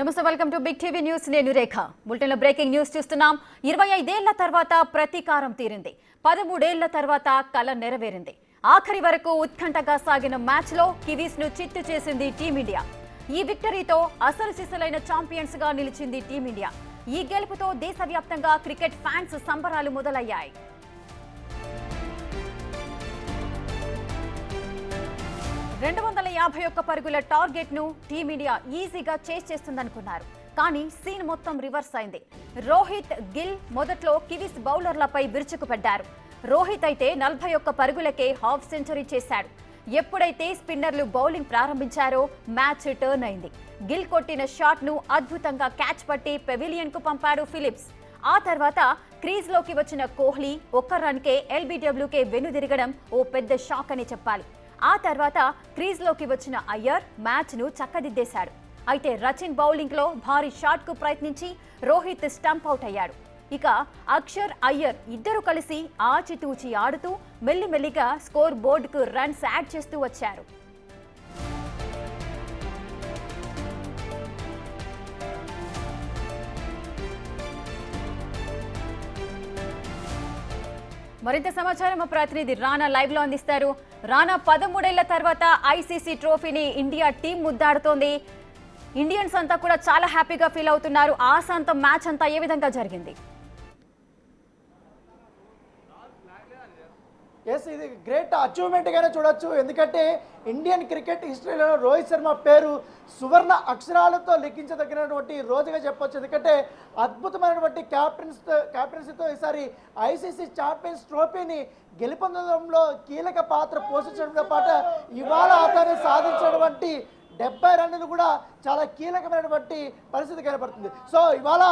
నమస్తే welcome to Big TV news నేను Rekha bulletin లో బ్రేకింగ్ న్యూస్ చూస్తున్నాం 25 ఏళ్ల తర్వాత ప్రతీకారం తీరింది 13 ఏళ్ల తర్వాత కల నెరవేరింది ఆఖరి వరకు ఉత్కంఠగా సాగిన మ్యాచ్ లో కివీస్ ను చిత్తు చేసింది టీమిండియా ఈ విక్టరీతో అసలు సిసలైన ఛాంపియన్స్ గా నిలిచింది టీమిండియా ఈ గెలుపుతో దేశవ్యాప్తంగా క్రికెట్ ఫ్యాన్స్ సంబరాలు మొదలయ్యాయి 251 పరుగుల టార్గెట్ ను టీమిండియా ఈజీగా చేజ్ చేస్తుందనుకున్నారు కానీ సీన్ మొత్తం రివర్స్ అయింది రోహిత్ గిల్ మొదట్లో కివీస్ బౌలర్లపై విరుచుకుపడ్డారు రోహిత్ అయితే 41 పరుగులకే హాఫ్ సెంచరీ చేశాడు ఎప్పుడైతే స్పిన్నర్లు బౌలింగ్ ప్రారంభించారో మ్యాచ్ టర్న్ అయింది గిల్ కొట్టిన షాట్ ను అద్భుతంగా క్యాచ్ పట్టి పెవిలియన్ కు పంపాడు ఫిలిప్స్ ఆ తర్వాత క్రీజ్ లోకి వచ్చిన కోహ్లీ ఒక్క రన్కే ఎల్బీడబ్ల్యూకే వెనుదిరగడం ఓ పెద్ద షాక్ అని చెప్పాలి ఆ తర్వాత క్రీజ్ లోకి వచ్చిన అయ్యర్ మ్యాచ్ ను చక్కదిద్దేశాడు అయితే రచిన్ బౌలింగ్ లో భారీ షాట్ కు ప్రయత్నించి రోహిత్ స్టంప్ అవుట్ అయ్యాడు ఇక అక్షర్ అయ్యర్ ఇద్దరు కలిసి ఆచితూచి ఆడుతూ మెల్లిమెల్లిగా స్కోర్ బోర్డుకు రన్స్ యాడ్ చేస్తూ వచ్చారు మరింత సమాచారం మా ప్రతినిధి రానా లైవ్ లో అందిస్తారు రానా 13 ఏళ్ల తర్వాత ఐసీసీ ట్రోఫీని ఇండియా టీం ముద్దాడుతోంది ఇండియన్స్ అంతా కూడా చాలా హ్యాపీగా ఫీల్ అవుతున్నారు ఆశాంతం మ్యాచ్ అంతా ఏ విధంగా జరిగింది ఎస్ ఇది గ్రేట్ అచీవ్మెంట్గానే చూడొచ్చు ఎందుకంటే ఇండియన్ క్రికెట్ హిస్టరీలో రోహిత్ శర్మ పేరు సువర్ణ అక్షరాలతో లిఖించదగినటువంటి రోజుగా చెప్పొచ్చు ఎందుకంటే అద్భుతమైనటువంటి క్యాప్టెన్సీతో ఈసారి ఐసీసీ ఛాంపియన్స్ ట్రోఫీని గెలుపొందడంలో కీలక పాత్ర పోషించడంతో పాటు ఇవాళ అతను సాధించినటువంటి 70 రన్నులు కూడా చాలా కీలకమైనటువంటి పరిస్థితి కనబడుతుంది సో ఇవాళ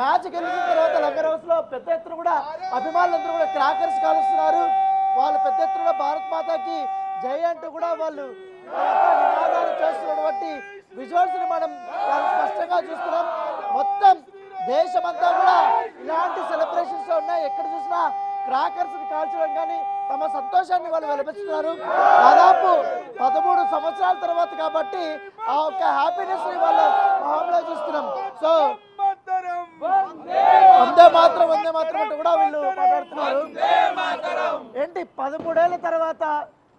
మ్యాచ్ గెలిచిన తర్వాత లంగర్ హౌస్లో పెద్ద ఎత్తున కూడా అభిమానులందరూ కూడా క్రాకర్స్ కాలుస్తున్నారు వాళ్ళు పెద్ద ఎత్తున భారత్ మాతాకి జై అంటూ కూడా వాళ్ళు నినాదాలు చేస్తున్నటువంటి విజువల్స్ ని మనం చాలా స్పష్టంగా చూస్తున్నాం మొత్తం దేశమంతా కూడా ఇలాంటి సెలబ్రేషన్స్ ఉన్నాయి ఎక్కడ చూసినా క్రాకర్స్ ని కాల్చడం కానీ తమ సంతోషాన్ని వాళ్ళు వెలిపిస్తున్నారు దాదాపు 13 సంవత్సరాల తర్వాత కాబట్టి ఆ ఒక్క హ్యాపీనెస్ ని వాళ్ళు మొహంలో చూస్తున్నాం సో వందే మాత్రం అంటూ కూడా వీళ్ళు మాట్లాడుతున్నారు ఏంటి 13 ఏళ్ల తర్వాత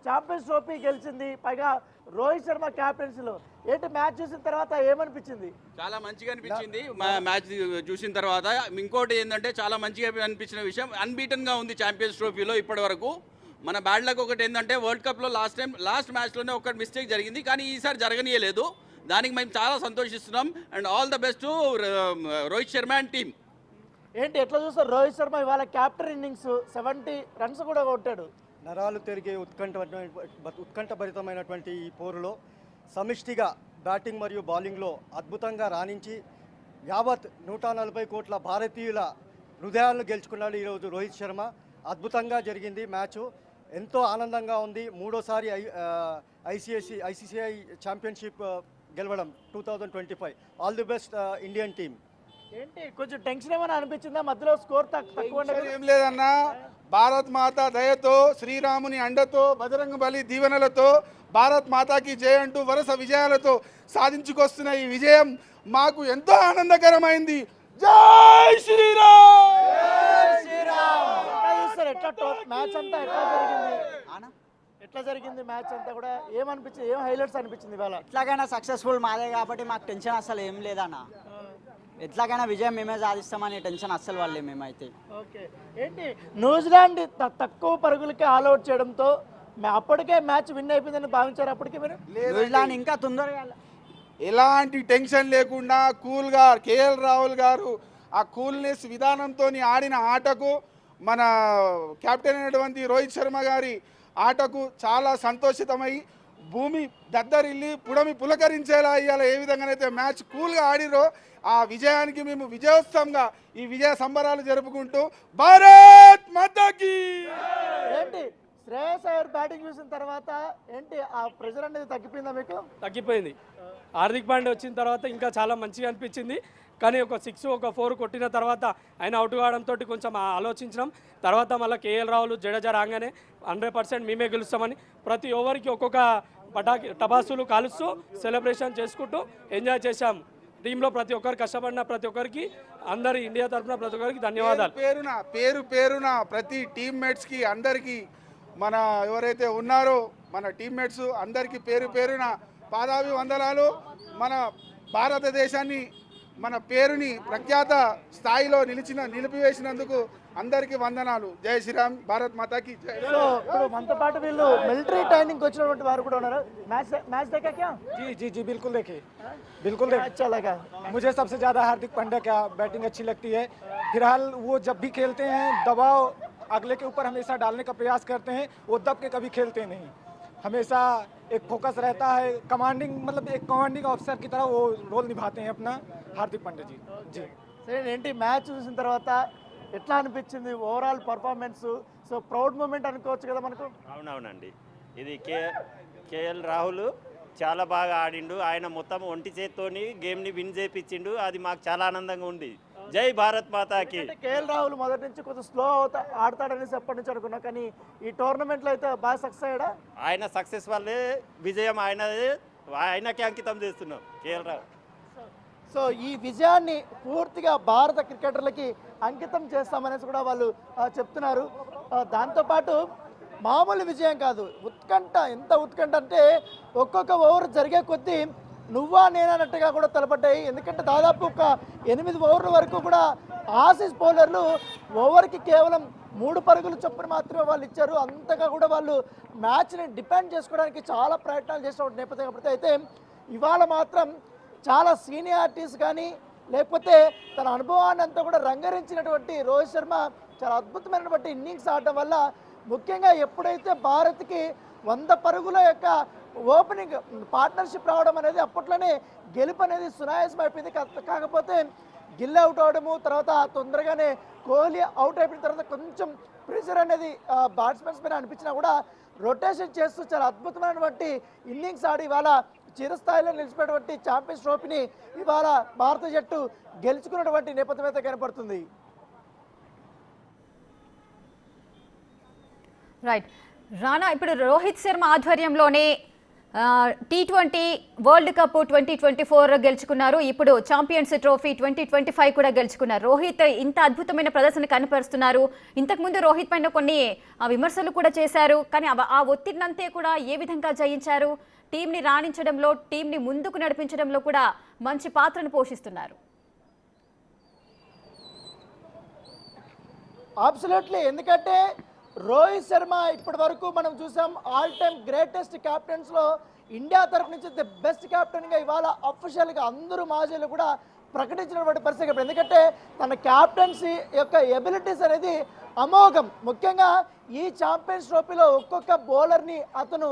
ఛాంపియన్స్ ట్రోఫీ గెలిచింది పైగా రోహిత్ శర్మ క్యాప్టెన్సీలో ఏంటి మ్యాచ్ చూసిన తర్వాత ఏమనిపించింది చాలా మంచిగా అనిపించింది మ్యాచ్ చూసిన తర్వాత ఇంకోటి ఏంటంటే చాలా మంచిగా అనిపించిన విషయం అన్బీటన్ గా ఉంది ఛాంపియన్స్ ట్రోఫీలో ఇప్పటి వరకు మన బ్యాడ్ లక్ ఒకటి ఏంటంటే వరల్డ్ కప్లో లాస్ట్ మ్యాచ్లోనే ఒక మిస్టేక్ జరిగింది కానీ ఈసారి జరగనీయలేదు దానికి మేము చాలా సంతోషిస్తున్నాం and all the best Rohit Sharma and team ఏంటి ఎట్లా చూస్తారు రోహిత్ శర్మ ఇవాళ క్యాప్టెన్ ఇన్నింగ్స్ 70 రన్స్ కూడా కొట్టాడు నరాలు తిరిగే ఉత్కంఠభరితమైనటువంటి ఈ పోరులో సమిష్టిగా బ్యాటింగ్ మరియు బౌలింగ్లో అద్భుతంగా రాణించి యావత్ 140 కోట్ల భారతీయుల హృదయాలను గెలుచుకున్నాడు ఈరోజు రోహిత్ శర్మ అద్భుతంగా జరిగింది మ్యాచ్ ఎంతో ఆనందంగా ఉంది మూడోసారి ఐసీసీఐ ఛాంపియన్షిప్ గెలవడం 2025 all the best Indian team ఏంటి కొంచెం టెన్షన్ ఏమైనా అనిపించిందా మధ్యలో స్కోర్ తక్కువ ఏం లేదన్నా భారత్ మాత దయతో శ్రీరాముని అండతో బజరంగ బలి దీవెనలతో భారత్ మాతాకి జయ అంటూ వరుస విజయాలతో సాధించుకొస్తున్న ఈ విజయం మాకు ఎంతో ఆనందకరమైంది జై శ్రీరామ్ మ్యాచ్ అంతా ఎట్లా జరిగింది మ్యాచ్ అంతా కూడా ఏమనిపించింది ఏం హైలైట్స్ అనిపించింది ఇవాళ ఎట్లాగైనా సక్సెస్ఫుల్ మాదే కాబట్టి మాకు టెన్షన్ అసలు ఏం లేదన్న ఎట్లాగైనా విజయం మేమే సాధిస్తామని టెన్షన్ అస్సలు వాళ్ళే మేమైతే ఓకే ఏంటి న్యూజిలాండ్ తక్కువ పరుగులకి ఆల్అౌట్ చేయడంతో అప్పటికే మ్యాచ్ విన్ అయిపోయిందని భావించారు అప్పటికే మీరు న్యూజిలాండ్ ఇంకా తొందరగా ఎలాంటి టెన్షన్ లేకుండా కూల్గా కేఎల్ రాహుల్ గారు ఆ కూల్నెస్ విధానంతో ఆడిన ఆటకు మన కెప్టెన్ అయినటువంటి రోహిత్ శర్మ గారి ఆటకు చాలా సంతోషితమై భూమి దద్దరిల్లి పుడమి పులకరించేలా ఇవాళ ఏ విధంగానైతే మ్యాచ్ కూల్గా ఆడిరో ఆ విజయానికి మేము విజయోత్సవంగా ఈ విజయ సంబరాలు జరుపుకుంటూ భారత్ మాతాకి ఏంటి శ్రేయస్ అయ్యర్ బ్యాటింగ్ చూసిన తర్వాత ఏంటి ఆ ప్రెజర్ అనేది తగ్గిపోయిందా మీకు తగ్గిపోయింది హార్దిక్ పాండే వచ్చిన తర్వాత ఇంకా చాలా మంచిగా అనిపించింది కానీ ఒక 6 ఒక 4 కొట్టిన తర్వాత ఆయన అవుట్ కావడంతో కొంచెం ఆలోచించడం తర్వాత మళ్ళీ కేఎల్ రాహుల్ జడేజా రాగానే 100% మేమే గెలుస్తామని ప్రతి ఓవర్కి ఒక్కొక్క టపాసులు కాలుస్తూ సెలబ్రేషన్ చేసుకుంటూ ఎంజాయ్ చేశాం టీంలో ప్రతి ఒక్కరు కష్టపడిన ప్రతి ఒక్కరికి అందరి ఇండియా తరఫున ప్రతి ఒక్కరికి ధన్యవాదాలు. పేరున ప్రతి టీమ్మేట్స్కి అందరికీ మన ఎవరైతే ఉన్నారో మన టీమ్మేట్స్ అందరికీ పేరున పాదాభివందనాలు. మన భారతదేశాన్ని మన పేరుని ప్రఖ్యాత స్థాయిలో నిలిపివేసినందుకు అందరికీ వందనాలు. జై శ్రీరామ్, భారత్ మాతాకి జై. సో ఇప్పుడు మనతో పాటు వీళ్ళు మిలిటరీ ట్రైనింగ్ వచ్చినటువంటి వారు కూడా ఉన్నారు. मैच देखा क्या? जी बिल्कुल देखिए, बिल्कुल देखिए। अच्छा लगा? मुझे सबसे ज़्यादा हार्दिक पांड्या का बैटिंग अच्छी लगती है। फिलहाल वो जब भी खेलते हैं दबाव अगले के ऊपर हमेशा डालने का प्रयास करते हैं, वो दब के कभी खेलते नहीं, हमेशा एक फोकस रहता है, कमांडिंग मतलब एक कमांडिंग ऑफिसर की तरह वो रोल निभाते हैं अपना हार्दिक पांड्या जी। जी సరే, ఏంటి మ్యాచ్ చూసిన తర్వాత ఎట్లా అనిపించింది overall performance? So proud moment అనుకోవచ్చు కదా మనకు. అవునవునండి, ఇది కేఎల్ రాహుల్ చాలా బాగా ఆడిండు. ఆయన మొత్తం ఒంటి చేత్తోని గేమ్ని విన్ చేయించిండు. అది మాకు చాలా ఆనందంగా ఉంది. జై భారత్ మాతాకి. కేఎల్ రాహుల్ మొదటి నుంచి కొంచెం స్లో ఆడతాడనేసి ఎప్పటి నుంచి అనుకున్నా, కానీ ఈ టోర్నమెంట్లో అయితే బాగా సక్సెస్ అయ్యాడా? ఆయన సక్సెస్ వల్లే విజయం ఆయనకే అంకితం చేస్తున్నాం కేఎల్ రాహుల్. సో ఈ విజయాన్ని పూర్తిగా భారత క్రికెటర్లకి అంకితం చేస్తామనేసి కూడా వాళ్ళు చెప్తున్నారు. దాంతోపాటు మామూలు విజయం కాదు, ఉత్కంఠ. ఎంత ఉత్కంఠ అంటే ఒక్కొక్క ఓవర్ జరిగే కొద్దీ నువ్వా నేనన్నట్టుగా కూడా తలపడ్డాయి. ఎందుకంటే దాదాపు ఒక 8 ఓవర్ల వరకు కూడా ఆసీస్ బౌలర్లు ఓవర్కి కేవలం 3 పరుగులు చొప్పున మాత్రమే వాళ్ళు ఇచ్చారు. అంతగా కూడా వాళ్ళు మ్యాచ్ని డిపెండ్ చేసుకోవడానికి చాలా ప్రయత్నాలు చేసిన నేపథ్యం. కాకపోతే అయితే ఇవాళ మాత్రం చాలా సీనియారిటీస్ కానీ లేకపోతే తన అనుభవాన్ని అంతా కూడా రంగరించినటువంటి రోహిత్ శర్మ చాలా అద్భుతమైనటువంటి ఇన్నింగ్స్ ఆడటం వల్ల, ముఖ్యంగా ఎప్పుడైతే భారత్కి 100 పరుగుల యొక్క ఓపెనింగ్ పార్ట్నర్షిప్ రావడం అనేది అప్పట్లోనే గెలుపు అనేది సునాయాసం అయిపోయింది. కాకపోతే గిల్ అవుట్ అవడము, తర్వాత తొందరగానే కోహ్లీ అవుట్ అయిపోయిన తర్వాత కొంచెం ప్రెషర్ అనేది బ్యాట్స్మెన్స్ పైన అనిపించినా కూడా రొటేషన్ చేస్తూ చాలా అద్భుతమైనటువంటి ఇన్నింగ్స్ ఆడి ఇవాళ చిరస్థాయిలో నిలిచిపోయినటువంటి ఛాంపియన్స్ ట్రోఫీని ఇవాళ భారత జట్టు గెలుచుకున్నటువంటి నేపథ్యం అయితే కనపడుతుంది. రైట్ రానా, ఇప్పుడు రోహిత్ శర్మ ఆధ్వర్యంలోనే T20 వరల్డ్ కప్ 2024 గెలుచుకున్నారు. ఇప్పుడు ఛాంపియన్స్ ట్రోఫీ 2025 కూడా గెలుచుకున్నారు. రోహిత్ ఇంత అద్భుతమైన ప్రదర్శన కనపరుస్తున్నారు. ఇంతకుముందు రోహిత్ పైన కొన్ని విమర్శలు కూడా చేశారు, కానీ ఆ ఒత్తిడినంతే కూడా ఏ విధంగా జయించారు? టీంని రాణించడంలో, టీంని ముందుకు నడిపించడంలో కూడా మంచి పాత్రను పోషిస్తున్నారు. అబ్సల్యూట్లీ. ఎందుకంటే రోహిత్ శర్మ ఇప్పటి వరకు మనం చూసాం ఆల్ టైమ్ గ్రేటెస్ట్ క్యాప్టెన్స్లో ఇండియా తరఫు నుంచి ది బెస్ట్ క్యాప్టెన్గా ఇవాళ అఫీషియల్గా అందరూ మాజీలు కూడా ప్రకటించినటువంటి పరిస్థితి. ఎందుకంటే తన క్యాప్టెన్సీ యొక్క ఎబిలిటీస్ అనేది అమోఘం. ముఖ్యంగా ఈ ఛాంపియన్స్ ట్రోఫీలో ఒక్కొక్క బౌలర్ని అతను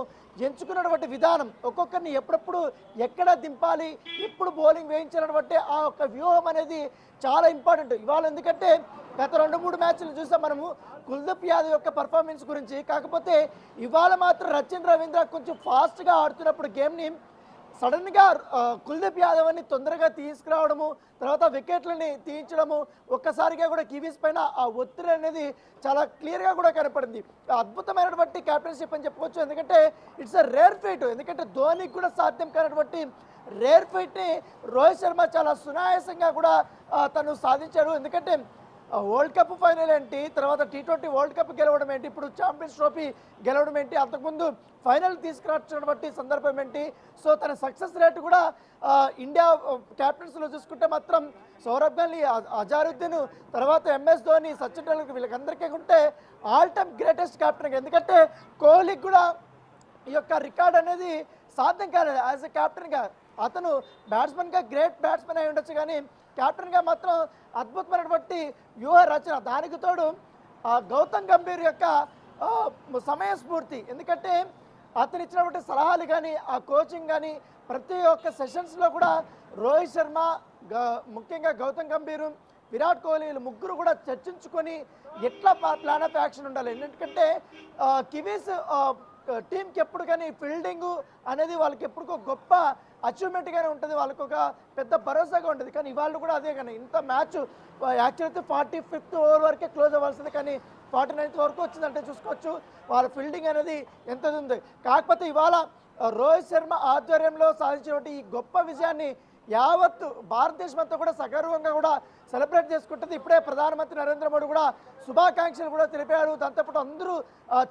ఎంచుకున్నటువంటి విధానం, ఒక్కొక్కరిని ఎప్పుడప్పుడు ఎక్కడ దింపాలి, ఎప్పుడు బౌలింగ్ వేయించినటువంటి ఆ ఒక్క వ్యూహం అనేది చాలా ఇంపార్టెంట్ ఇవాళ. ఎందుకంటే గత 2-3 మ్యాచ్లు చూసాం మనము కుల్దీప్ యాదవ్ యొక్క పర్ఫార్మెన్స్ గురించి. కాకపోతే ఇవాళ మాత్రం రచిన్ రవీంద్ర కొంచెం ఫాస్ట్గా ఆడుతున్నప్పుడు గేమ్ని సడన్గా కుల్దీప్ యాదవ్ అని తొందరగా తీసుకురావడము, తర్వాత వికెట్లని తీయించడము, ఒక్కసారిగా కూడా కివీస్ పైన ఆ ఒత్తిడి అనేది చాలా క్లియర్గా కూడా కనపడింది. అద్భుతమైనటువంటి క్యాప్టెన్షిప్ అని చెప్పుకోవచ్చు. ఎందుకంటే ఇట్స్ అ రేర్ ఫీట్. ఎందుకంటే ధోనికి కూడా సాధ్యం కానటువంటి రేర్ ఫీట్ని రోహిత్ శర్మ చాలా సునాయాసంగా కూడా తను సాధించాడు. ఎందుకంటే వరల్డ్ కప్ ఫైనల్ ఏంటి, తర్వాత T20 వరల్డ్ కప్ గెలవడం ఏంటి, ఇప్పుడు ఛాంపియన్స్ ట్రోఫీ గెలవడం ఏంటి, అంతకుముందు ఫైనల్ తీసుకురావచ్చినటువంటి సందర్భం ఏంటి. సో తన సక్సెస్ రేటు కూడా ఇండియా క్యాప్టెన్స్లో చూసుకుంటే మాత్రం సౌరభ్ గాంధీ, అజారుద్దీన్, తర్వాత MS ధోని, సచిన్ టెండూల్కర్ వీళ్ళకందరికీ ఉంటే ఆల్ టైమ్ గ్రేటెస్ట్ క్యాప్టెన్గా. ఎందుకంటే కోహ్లీకి కూడా ఈ యొక్క రికార్డ్ అనేది సాధ్యం కాలేదు. యాజ్ ఎ క్యాప్టెన్గా అతను బ్యాట్స్మెన్గా గ్రేట్ బ్యాట్స్మెన్ అయి ఉండొచ్చు, కానీ క్యాప్టెన్గా మాత్రం అద్భుతమైనటువంటి వ్యూహ రచన. దానికి తోడు గౌతమ్ గంభీర్ యొక్క సమయస్ఫూర్తి. ఎందుకంటే అతను ఇచ్చినటువంటి సలహాలు కానీ, ఆ కోచింగ్ కానీ, ప్రతి ఒక్క సెషన్స్లో కూడా రోహిత్ శర్మ, ముఖ్యంగా గౌతమ్ గంభీర్, విరాట్ కోహ్లీ వీళ్ళు ముగ్గురు కూడా చర్చించుకొని ఎట్లా ప్లాన్ ఆఫ్ యాక్షన్ ఉండాలి. ఎందుకంటే కివీస్ టీంకి ఎప్పుడు కానీ ఫీల్డింగు అనేది వాళ్ళకి ఎప్పుడు గొప్ప అచీవ్మెంట్గానే ఉంటుంది, వాళ్ళకు ఒక పెద్ద భరోసాగా ఉంటుంది. కానీ ఇవాళ కూడా అదే. కానీ ఇంత మ్యాచ్ యాక్చువల్ అయితే 45th ఓవర్ వరకే క్లోజ్ అవ్వాల్సింది, కానీ 49th వరకు వచ్చిందంటే చూసుకోవచ్చు వాళ్ళ ఫీల్డింగ్ అనేది ఎంత ఉంది. కాకపోతే ఇవాళ రోహిత్ శర్మ ఆధ్వర్యంలో సాధించినటువంటి ఈ గొప్ప విజయాన్ని యావత్ భారతదేశం అంతా కూడా సగర్వంగా కూడా సెలబ్రేట్ చేసుకుంటుంది. ఇప్పుడే ప్రధానమంత్రి నరేంద్ర మోడీ కూడా శుభాకాంక్షలు కూడా తెలిపారు. దాంతోపాటు అందరూ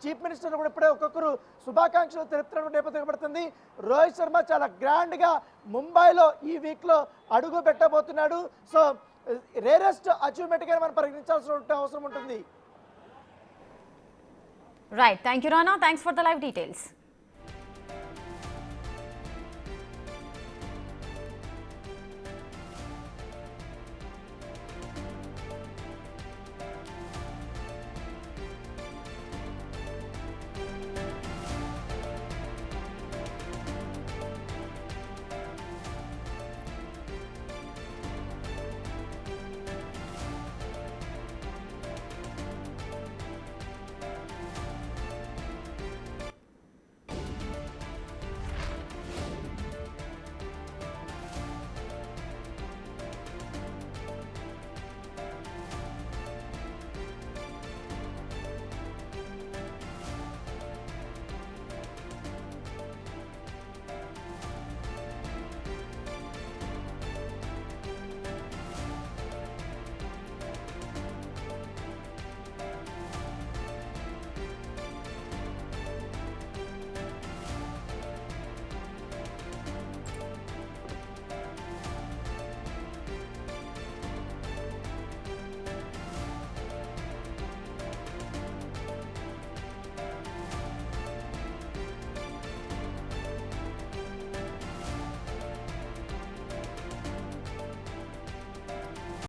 చీఫ్ మినిస్టర్లు కూడా ఇప్పుడే ఒక్కొక్కరు శుభాకాంక్షలు తెలుపుతున్న నేపథ్యం కనబడుతుంది. రోహిత్ శర్మ చాలా గ్రాండ్గా ముంబైలో ఈ వీక్లో అడుగు పెట్టబోతున్నాడు. సో రేరెస్ట్ అచీవ్మెంట్గా మనం పరిగణించాల్సిన అవసరం ఉంటుంది. Right, thank you Rana, thanks for the live details.